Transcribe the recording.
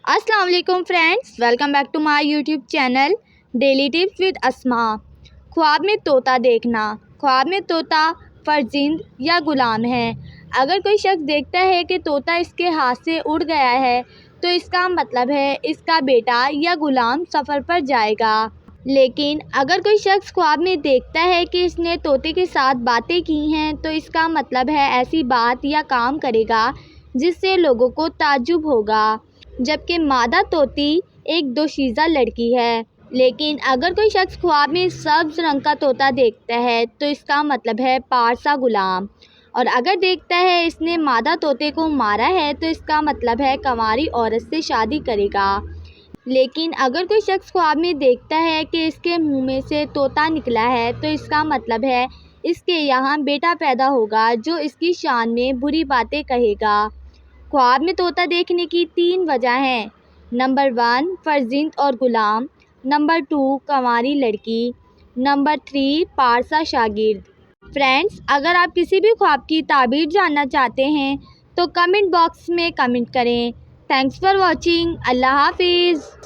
السلام علیکم friends, welcome back to my YouTube channel daily tips with Asma. خواب میں طوطا دیکھنا۔ خواب میں طوطا فرزند یا غلام ہے۔ اگر کوئی شخص دیکھتا ہے کہ طوطا اس کے ہاتھ سے اڑ گیا ہے تو اس کا مطلب ہے اس کا بیٹا یا غلام سفر پر جائے گا۔ لیکن اگر کوئی شخص خواب میں دیکھتا ہے کہ اس نے طوطے کے ساتھ باتیں کی ہیں تو اس کا مطلب ہے ایسی بات یا کام کرے گا جس سے لوگوں کو تعجب ہوگا، جبکہ مادہ طوطی ایک دوشیزہ لڑکی ہے۔ لیکن اگر کوئی شخص خواب میں سبز رنگ کا طوطا دیکھتا ہے تو اس کا مطلب ہے پارسا غلام، اور اگر دیکھتا ہے اس نے مادہ طوطے کو مارا ہے تو اس کا مطلب ہے کنواری عورت سے شادی کرے گا۔ لیکن اگر کوئی شخص خواب میں دیکھتا ہے کہ اس کے منہ میں سے طوطا نکلا ہے تو اس کا مطلب ہے اس کے یہاں بیٹا پیدا ہوگا جو اس کی شان میں بری باتیں کہے گا۔ خواب میں طوطا دیکھنے کی 3 وجہ ہیں۔ نمبر 1 فرزند اور غلام، نمبر 2 کنواری لڑکی، نمبر 3 پارسا شاگرد۔ فرینڈز، اگر آپ کسی بھی خواب کی تعبیر جاننا چاہتے ہیں تو کمنٹ باکس میں کمنٹ کریں۔ Thanks for watching. اللہ حافظ۔